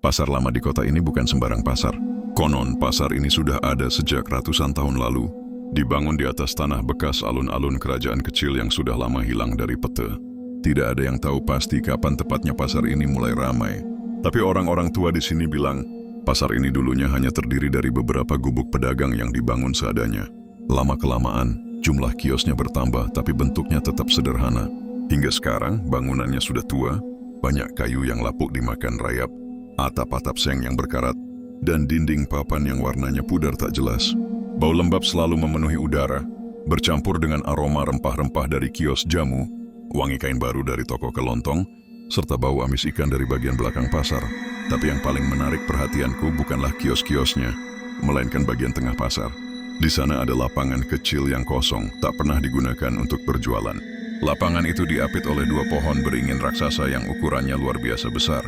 Pasar lama di kota ini bukan sembarang pasar. Konon, pasar ini sudah ada sejak ratusan tahun lalu. Dibangun di atas tanah bekas alun-alun kerajaan kecil yang sudah lama hilang dari peta. Tidak ada yang tahu pasti kapan tepatnya pasar ini mulai ramai. Tapi orang-orang tua di sini bilang, pasar ini dulunya hanya terdiri dari beberapa gubuk pedagang yang dibangun seadanya. Lama-kelamaan, jumlah kiosnya bertambah tapi bentuknya tetap sederhana. Hingga sekarang, bangunannya sudah tua, banyak kayu yang lapuk dimakan rayap, atap-atap seng yang berkarat, dan dinding papan yang warnanya pudar tak jelas. Bau lembab selalu memenuhi udara, bercampur dengan aroma rempah-rempah dari kios jamu, wangi kain baru dari toko kelontong, serta bau amis ikan dari bagian belakang pasar. Tapi yang paling menarik perhatianku bukanlah kios-kiosnya, melainkan bagian tengah pasar. Di sana ada lapangan kecil yang kosong, tak pernah digunakan untuk berjualan. Lapangan itu diapit oleh dua pohon beringin raksasa yang ukurannya luar biasa besar.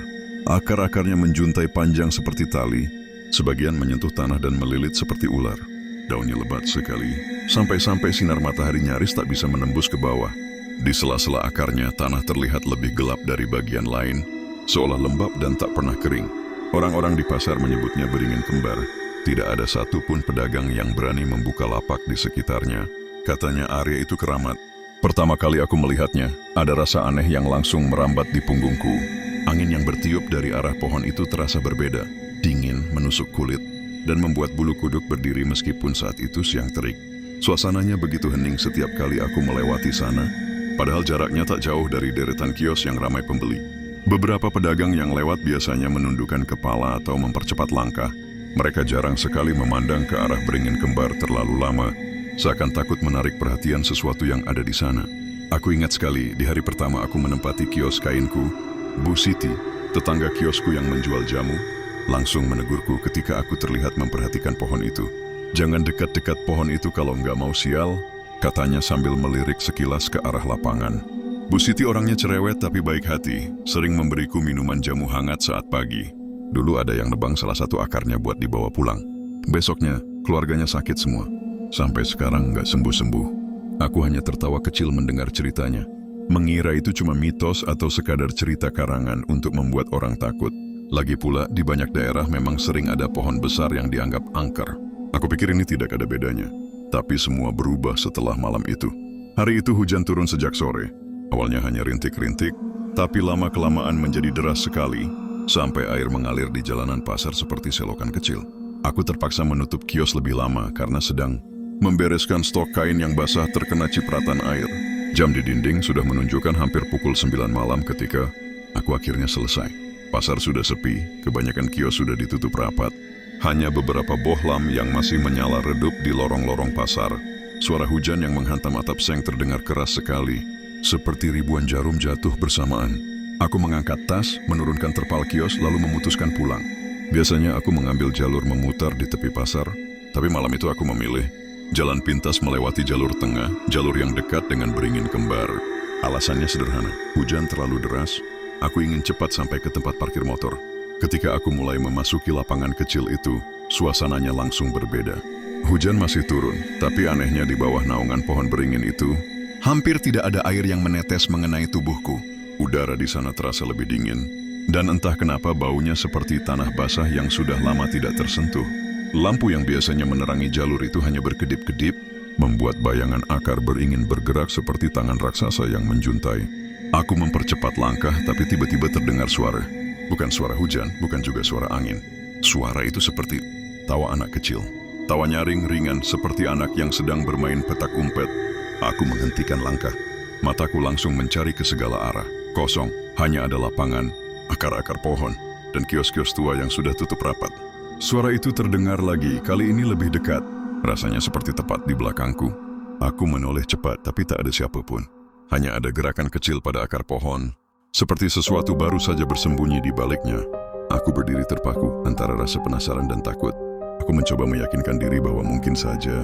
Akar-akarnya menjuntai panjang seperti tali, sebagian menyentuh tanah dan melilit seperti ular. Daunnya lebat sekali, sampai-sampai sinar matahari nyaris tak bisa menembus ke bawah. Di sela-sela akarnya, tanah terlihat lebih gelap dari bagian lain, seolah lembab dan tak pernah kering. Orang-orang di pasar menyebutnya beringin kembar. Tidak ada satupun pedagang yang berani membuka lapak di sekitarnya. Katanya area itu keramat. Pertama kali aku melihatnya, ada rasa aneh yang langsung merambat di punggungku. Angin yang bertiup dari arah pohon itu terasa berbeda, dingin, menusuk kulit, dan membuat bulu kuduk berdiri meskipun saat itu siang terik. Suasananya begitu hening setiap kali aku melewati sana, padahal jaraknya tak jauh dari deretan kios yang ramai pembeli. Beberapa pedagang yang lewat biasanya menundukkan kepala atau mempercepat langkah. Mereka jarang sekali memandang ke arah beringin kembar terlalu lama, seakan takut menarik perhatian sesuatu yang ada di sana. Aku ingat sekali, di hari pertama aku menempati kios kainku, Bu Siti, tetangga kiosku yang menjual jamu, langsung menegurku ketika aku terlihat memperhatikan pohon itu. "Jangan dekat-dekat pohon itu kalau nggak mau sial," katanya sambil melirik sekilas ke arah lapangan. Bu Siti orangnya cerewet tapi baik hati, sering memberiku minuman jamu hangat saat pagi. Dulu ada yang nebang salah satu akarnya buat dibawa pulang. Besoknya, keluarganya sakit semua. Sampai sekarang nggak sembuh-sembuh. Aku hanya tertawa kecil mendengar ceritanya. Mengira itu cuma mitos atau sekadar cerita karangan untuk membuat orang takut. Lagi pula, di banyak daerah memang sering ada pohon besar yang dianggap angker. Aku pikir ini tidak ada bedanya. Tapi semua berubah setelah malam itu. Hari itu hujan turun sejak sore. Awalnya hanya rintik-rintik, tapi lama-kelamaan menjadi deras sekali, sampai air mengalir di jalanan pasar seperti selokan kecil. Aku terpaksa menutup kios lebih lama karena sedang membereskan stok kain yang basah terkena cipratan air. Jam di dinding sudah menunjukkan hampir pukul 9 malam ketika aku akhirnya selesai. Pasar sudah sepi, kebanyakan kios sudah ditutup rapat. Hanya beberapa bohlam yang masih menyala redup di lorong-lorong pasar. Suara hujan yang menghantam atap seng terdengar keras sekali, seperti ribuan jarum jatuh bersamaan. Aku mengangkat tas, menurunkan terpal kios, lalu memutuskan pulang. Biasanya aku mengambil jalur memutar di tepi pasar, tapi malam itu aku memilih jalan pintas melewati jalur tengah, jalur yang dekat dengan beringin kembar. Alasannya sederhana, hujan terlalu deras, aku ingin cepat sampai ke tempat parkir motor. Ketika aku mulai memasuki lapangan kecil itu, suasananya langsung berbeda. Hujan masih turun, tapi anehnya di bawah naungan pohon beringin itu, hampir tidak ada air yang menetes mengenai tubuhku. Udara di sana terasa lebih dingin, dan entah kenapa baunya seperti tanah basah yang sudah lama tidak tersentuh. Lampu yang biasanya menerangi jalur itu hanya berkedip-kedip, membuat bayangan akar beringin bergerak seperti tangan raksasa yang menjuntai. Aku mempercepat langkah, tapi tiba-tiba terdengar suara. Bukan suara hujan, bukan juga suara angin. Suara itu seperti tawa anak kecil. Tawa nyaring ringan seperti anak yang sedang bermain petak umpet. Aku menghentikan langkah. Mataku langsung mencari ke segala arah. Kosong, hanya ada lapangan, akar-akar pohon, dan kios-kios tua yang sudah tutup rapat. Suara itu terdengar lagi, kali ini lebih dekat. Rasanya seperti tepat di belakangku. Aku menoleh cepat, tapi tak ada siapapun. Hanya ada gerakan kecil pada akar pohon, seperti sesuatu baru saja bersembunyi di baliknya. Aku berdiri terpaku antara rasa penasaran dan takut. Aku mencoba meyakinkan diri bahwa mungkin saja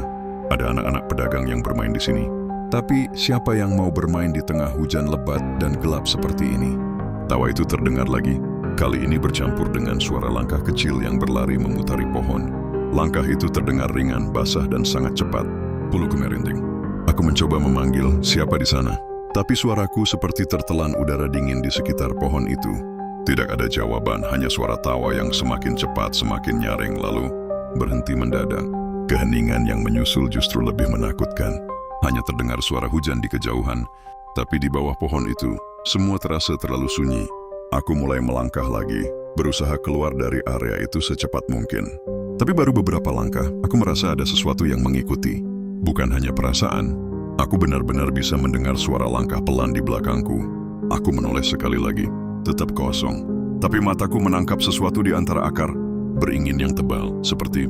ada anak-anak pedagang yang bermain di sini. Tapi siapa yang mau bermain di tengah hujan lebat dan gelap seperti ini? Tawa itu terdengar lagi. Kali ini bercampur dengan suara langkah kecil yang berlari memutari pohon. Langkah itu terdengar ringan, basah, dan sangat cepat. Buluku merinding. Aku mencoba memanggil siapa di sana. Tapi suaraku seperti tertelan udara dingin di sekitar pohon itu. Tidak ada jawaban, hanya suara tawa yang semakin cepat, semakin nyaring, lalu berhenti mendadak. Keheningan yang menyusul justru lebih menakutkan. Hanya terdengar suara hujan di kejauhan, tapi di bawah pohon itu, semua terasa terlalu sunyi. Aku mulai melangkah lagi, berusaha keluar dari area itu secepat mungkin. Tapi baru beberapa langkah, aku merasa ada sesuatu yang mengikuti. Bukan hanya perasaan, aku benar-benar bisa mendengar suara langkah pelan di belakangku. Aku menoleh sekali lagi. Tetap kosong, tapi mataku menangkap sesuatu di antara akar, beringin yang tebal, seperti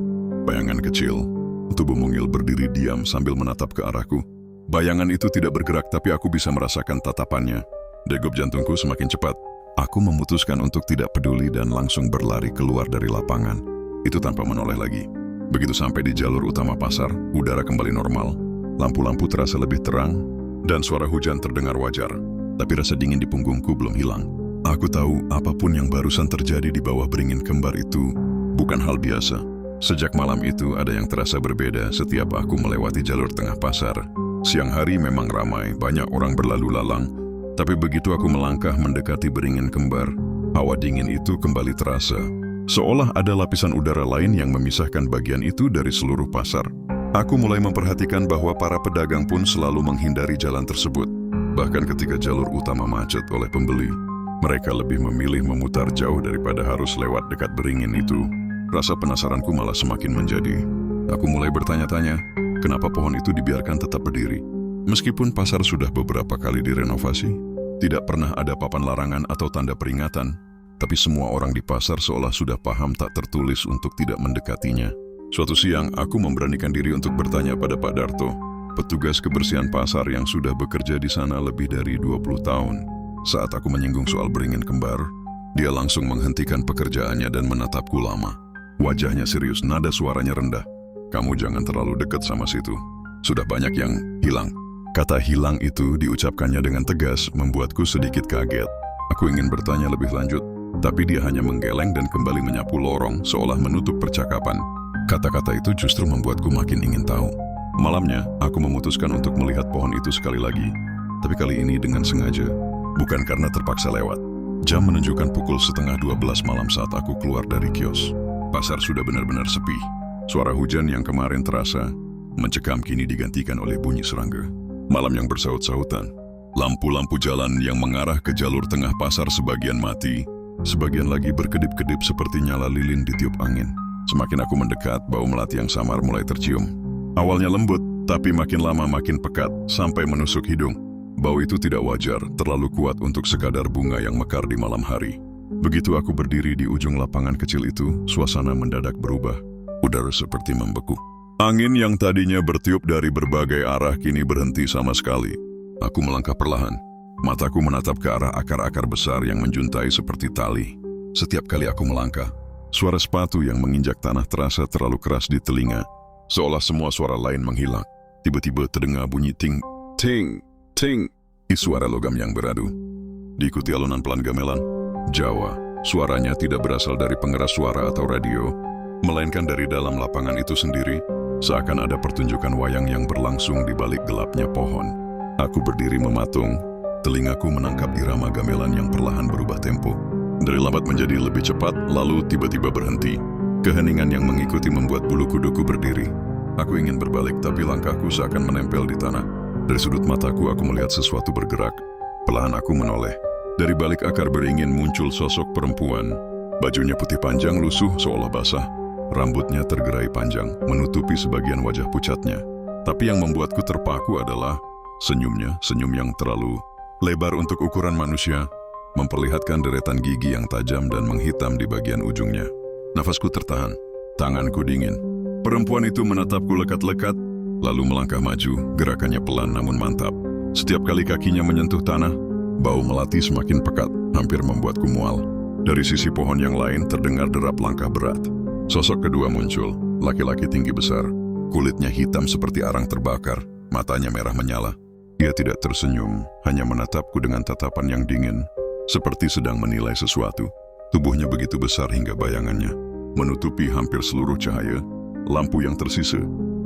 bayangan kecil. Tubuh mungil berdiri diam sambil menatap ke arahku. Bayangan itu tidak bergerak, tapi aku bisa merasakan tatapannya. Degup jantungku semakin cepat. Aku memutuskan untuk tidak peduli dan langsung berlari keluar dari lapangan. Itu tanpa menoleh lagi. Begitu sampai di jalur utama pasar, udara kembali normal. Lampu-lampu terasa lebih terang, dan suara hujan terdengar wajar. Tapi rasa dingin di punggungku belum hilang. Aku tahu apapun yang barusan terjadi di bawah beringin kembar itu bukan hal biasa. Sejak malam itu ada yang terasa berbeda setiap aku melewati jalur tengah pasar. Siang hari memang ramai, banyak orang berlalu lalang. Tapi begitu aku melangkah mendekati beringin kembar, hawa dingin itu kembali terasa. Seolah ada lapisan udara lain yang memisahkan bagian itu dari seluruh pasar. Aku mulai memperhatikan bahwa para pedagang pun selalu menghindari jalan tersebut. Bahkan ketika jalur utama macet oleh pembeli, mereka lebih memilih memutar jauh daripada harus lewat dekat beringin itu. Rasa penasaranku malah semakin menjadi. Aku mulai bertanya-tanya, kenapa pohon itu dibiarkan tetap berdiri? Meskipun pasar sudah beberapa kali direnovasi, tidak pernah ada papan larangan atau tanda peringatan, tapi semua orang di pasar seolah sudah paham tak tertulis untuk tidak mendekatinya. Suatu siang, aku memberanikan diri untuk bertanya pada Pak Darto, petugas kebersihan pasar yang sudah bekerja di sana lebih dari 20 tahun. Saat aku menyinggung soal beringin kembar, dia langsung menghentikan pekerjaannya dan menatapku lama. Wajahnya serius, nada suaranya rendah. Kamu jangan terlalu dekat sama situ. Sudah banyak yang hilang. Kata hilang itu diucapkannya dengan tegas, membuatku sedikit kaget. Aku ingin bertanya lebih lanjut, tapi dia hanya menggeleng dan kembali menyapu lorong seolah menutup percakapan. Kata-kata itu justru membuatku makin ingin tahu. Malamnya, aku memutuskan untuk melihat pohon itu sekali lagi, tapi kali ini dengan sengaja. Bukan karena terpaksa lewat. Jam menunjukkan pukul 11:30 malam saat aku keluar dari kios. Pasar sudah benar-benar sepi. Suara hujan yang kemarin terasa mencekam kini digantikan oleh bunyi serangga. Malam yang bersaut-sautan. Lampu-lampu jalan yang mengarah ke jalur tengah pasar sebagian mati, sebagian lagi berkedip-kedip seperti nyala lilin ditiup angin. Semakin aku mendekat, bau melati yang samar mulai tercium. Awalnya lembut, tapi makin lama makin pekat sampai menusuk hidung. Bau itu tidak wajar, terlalu kuat untuk sekadar bunga yang mekar di malam hari. Begitu aku berdiri di ujung lapangan kecil itu, suasana mendadak berubah. Udara seperti membeku. Angin yang tadinya bertiup dari berbagai arah kini berhenti sama sekali. Aku melangkah perlahan. Mataku menatap ke arah akar-akar besar yang menjuntai seperti tali. Setiap kali aku melangkah, suara sepatu yang menginjak tanah terasa terlalu keras di telinga. Seolah semua suara lain menghilang. Tiba-tiba terdengar bunyi ting, ting, ting. Suara logam yang beradu. Diikuti alunan pelan gamelan. Jawa. Suaranya tidak berasal dari pengeras suara atau radio, melainkan dari dalam lapangan itu sendiri. Seakan ada pertunjukan wayang yang berlangsung di balik gelapnya pohon. Aku berdiri mematung. Telingaku menangkap irama gamelan yang perlahan berubah tempo. Dari lambat menjadi lebih cepat, lalu tiba-tiba berhenti. Keheningan yang mengikuti membuat bulu kuduku berdiri. Aku ingin berbalik, tapi langkahku seakan menempel di tanah. Dari sudut mataku, aku melihat sesuatu bergerak. Perlahan aku menoleh. Dari balik akar beringin muncul sosok perempuan. Bajunya putih panjang, lusuh seolah basah. Rambutnya tergerai panjang, menutupi sebagian wajah pucatnya. Tapi yang membuatku terpaku adalah senyumnya, senyum yang terlalu lebar untuk ukuran manusia, memperlihatkan deretan gigi yang tajam dan menghitam di bagian ujungnya. Nafasku tertahan, tanganku dingin. Perempuan itu menatapku lekat-lekat, lalu melangkah maju, gerakannya pelan namun mantap. Setiap kali kakinya menyentuh tanah, bau melati semakin pekat, hampir membuatku mual. Dari sisi pohon yang lain terdengar derap langkah berat. Sosok kedua muncul, laki-laki tinggi besar. Kulitnya hitam seperti arang terbakar, matanya merah menyala. Ia tidak tersenyum, hanya menatapku dengan tatapan yang dingin, seperti sedang menilai sesuatu. Tubuhnya begitu besar hingga bayangannya menutupi hampir seluruh cahaya lampu yang tersisa.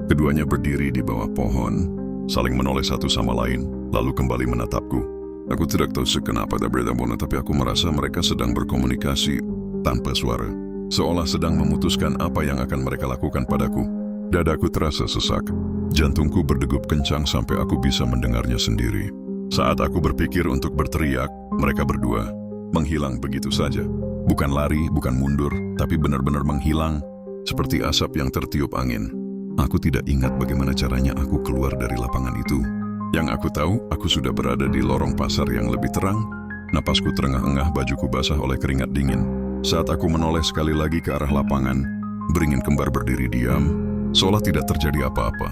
Keduanya berdiri di bawah pohon, saling menoleh satu sama lain, lalu kembali menatapku. Aku tidak tahu kenapa tapi aku merasa mereka sedang berkomunikasi tanpa suara. Seolah sedang memutuskan apa yang akan mereka lakukan padaku. Dadaku terasa sesak. Jantungku berdegup kencang sampai aku bisa mendengarnya sendiri. Saat aku berpikir untuk berteriak, mereka berdua menghilang begitu saja. Bukan lari, bukan mundur, tapi benar-benar menghilang, seperti asap yang tertiup angin. Aku tidak ingat bagaimana caranya aku keluar dari lapangan itu. Yang aku tahu, aku sudah berada di lorong pasar yang lebih terang. Napasku terengah-engah, bajuku basah oleh keringat dingin. Saat aku menoleh sekali lagi ke arah lapangan, beringin kembar berdiri diam, seolah tidak terjadi apa-apa.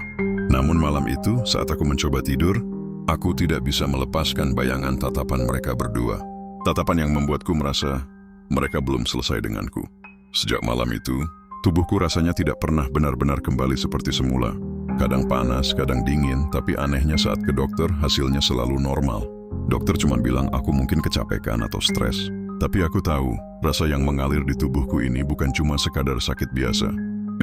Namun malam itu, saat aku mencoba tidur, aku tidak bisa melepaskan bayangan tatapan mereka berdua. Tatapan yang membuatku merasa mereka belum selesai denganku. Sejak malam itu, tubuhku rasanya tidak pernah benar-benar kembali seperti semula. Kadang panas, kadang dingin, tapi anehnya saat ke dokter, hasilnya selalu normal. Dokter cuma bilang aku mungkin kecapekan atau stres. Tapi aku tahu, rasa yang mengalir di tubuhku ini bukan cuma sekadar sakit biasa.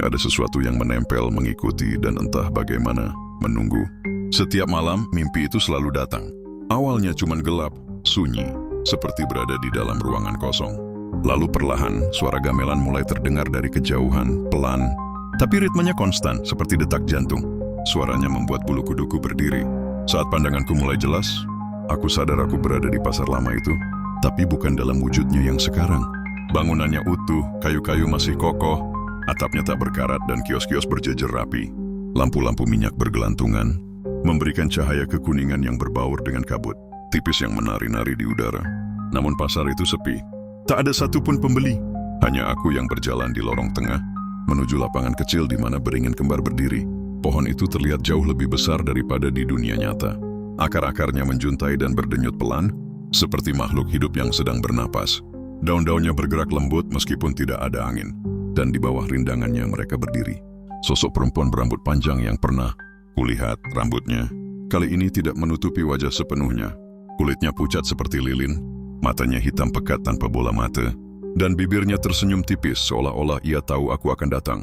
Ada sesuatu yang menempel, mengikuti, dan entah bagaimana, menunggu. Setiap malam, mimpi itu selalu datang. Awalnya cuma gelap, sunyi, seperti berada di dalam ruangan kosong. Lalu perlahan, suara gamelan mulai terdengar dari kejauhan, pelan, tapi ritmenya konstan, seperti detak jantung. Suaranya membuat bulu kuduku berdiri. Saat pandanganku mulai jelas, aku sadar aku berada di pasar lama itu, tapi bukan dalam wujudnya yang sekarang. Bangunannya utuh, kayu-kayu masih kokoh, atapnya tak berkarat dan kios-kios berjejer rapi. Lampu-lampu minyak bergelantungan, memberikan cahaya kekuningan yang berbaur dengan kabut tipis yang menari-nari di udara. Namun pasar itu sepi. Tak ada satupun pembeli. Hanya aku yang berjalan di lorong tengah, menuju lapangan kecil di mana beringin kembar berdiri. Pohon itu terlihat jauh lebih besar daripada di dunia nyata. Akar-akarnya menjuntai dan berdenyut pelan, seperti makhluk hidup yang sedang bernapas. Daun-daunnya bergerak lembut meskipun tidak ada angin. Dan di bawah rindangannya mereka berdiri. Sosok perempuan berambut panjang yang pernah kulihat rambutnya. Kali ini tidak menutupi wajah sepenuhnya. Kulitnya pucat seperti lilin, matanya hitam pekat tanpa bola mata, dan bibirnya tersenyum tipis seolah-olah ia tahu aku akan datang.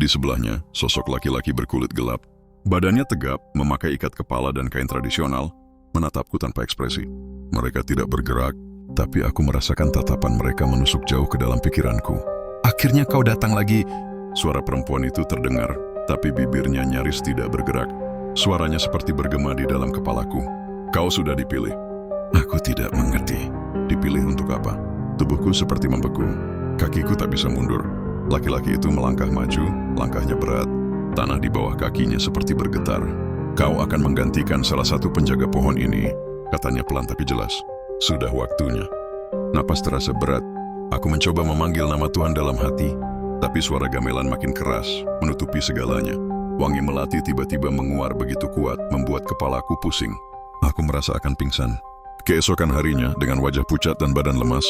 Di sebelahnya, sosok laki-laki berkulit gelap. Badannya tegap, memakai ikat kepala dan kain tradisional, menatapku tanpa ekspresi. Mereka tidak bergerak, tapi aku merasakan tatapan mereka menusuk jauh ke dalam pikiranku. "Akhirnya kau datang lagi." Suara perempuan itu terdengar, tapi bibirnya nyaris tidak bergerak. Suaranya seperti bergema di dalam kepalaku. "Kau sudah dipilih." Aku tidak mengerti. Dipilih untuk apa? Tubuhku seperti membeku. Kakiku tak bisa mundur. Laki-laki itu melangkah maju, langkahnya berat. Tanah di bawah kakinya seperti bergetar. "Kau akan menggantikan salah satu penjaga pohon ini," katanya pelan tapi jelas. "Sudah waktunya." Napas terasa berat. Aku mencoba memanggil nama Tuhan dalam hati, tapi suara gamelan makin keras, menutupi segalanya. Wangi melati tiba-tiba menguar begitu kuat, membuat kepalaku pusing. Aku merasa akan pingsan. Keesokan harinya, dengan wajah pucat dan badan lemas,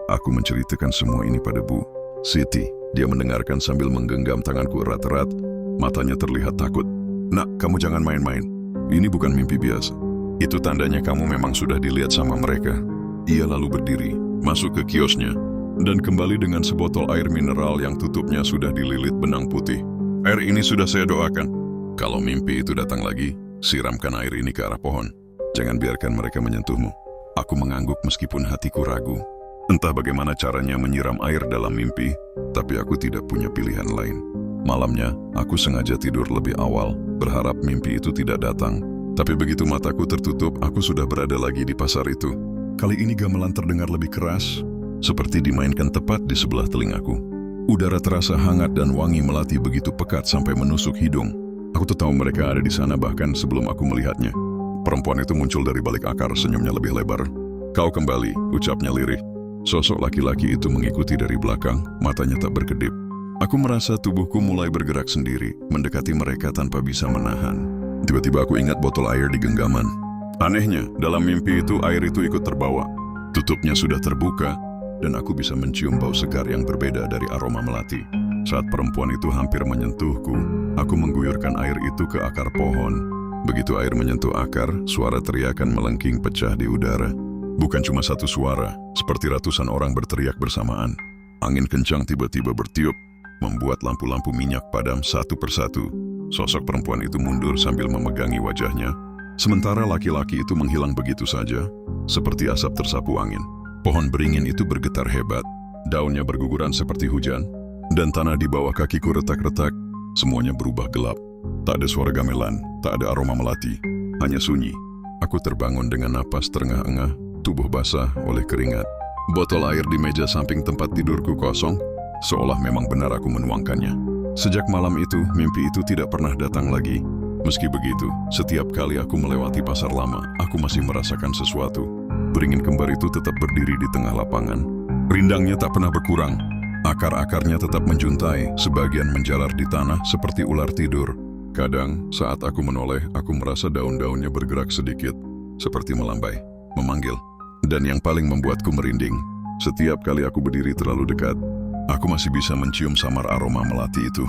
aku menceritakan semua ini pada Bu Siti. Dia mendengarkan sambil menggenggam tanganku erat-erat. Matanya terlihat takut. "Nak, kamu jangan main-main. Ini bukan mimpi biasa. Itu tandanya kamu memang sudah dilihat sama mereka." Ia lalu berdiri, masuk ke kiosnya, dan kembali dengan sebotol air mineral yang tutupnya sudah dililit benang putih. "Air ini sudah saya doakan. Kalau mimpi itu datang lagi, siramkan air ini ke arah pohon. Jangan biarkan mereka menyentuhmu." Aku mengangguk meskipun hatiku ragu. Entah bagaimana caranya menyiram air dalam mimpi, tapi aku tidak punya pilihan lain. Malamnya, aku sengaja tidur lebih awal, berharap mimpi itu tidak datang. Tapi begitu mataku tertutup, aku sudah berada lagi di pasar itu. Kali ini gamelan terdengar lebih keras, seperti dimainkan tepat di sebelah telingaku. Udara terasa hangat dan wangi melati begitu pekat sampai menusuk hidung. Aku tahu mereka ada di sana bahkan sebelum aku melihatnya. Perempuan itu muncul dari balik akar, senyumnya lebih lebar. "Kau kembali," ucapnya lirih. Sosok laki-laki itu mengikuti dari belakang, matanya tak berkedip. Aku merasa tubuhku mulai bergerak sendiri, mendekati mereka tanpa bisa menahan. Tiba-tiba aku ingat botol air di genggaman. Anehnya, dalam mimpi itu air itu ikut terbawa. Tutupnya sudah terbuka, dan aku bisa mencium bau segar yang berbeda dari aroma melati. Saat perempuan itu hampir menyentuhku, aku mengguyurkan air itu ke akar pohon. Begitu air menyentuh akar, suara teriakan melengking pecah di udara. Bukan cuma satu suara, seperti ratusan orang berteriak bersamaan. Angin kencang tiba-tiba bertiup, membuat lampu-lampu minyak padam satu persatu. Sosok perempuan itu mundur sambil memegangi wajahnya. Sementara laki-laki itu menghilang begitu saja, seperti asap tersapu angin. Pohon beringin itu bergetar hebat, daunnya berguguran seperti hujan, dan tanah di bawah kakiku retak-retak, semuanya berubah gelap. Tak ada suara gamelan, tak ada aroma melati, hanya sunyi. Aku terbangun dengan napas terengah-engah, tubuh basah oleh keringat. Botol air di meja samping tempat tidurku kosong, seolah memang benar aku menuangkannya. Sejak malam itu, mimpi itu tidak pernah datang lagi. Meski begitu, setiap kali aku melewati pasar lama, aku masih merasakan sesuatu. Beringin kembar itu tetap berdiri di tengah lapangan. Rindangnya tak pernah berkurang. Akar-akarnya tetap menjuntai, sebagian menjalar di tanah seperti ular tidur. Kadang, saat aku menoleh, aku merasa daun-daunnya bergerak sedikit, seperti melambai, memanggil. Dan yang paling membuatku merinding, setiap kali aku berdiri terlalu dekat, aku masih bisa mencium samar aroma melati itu.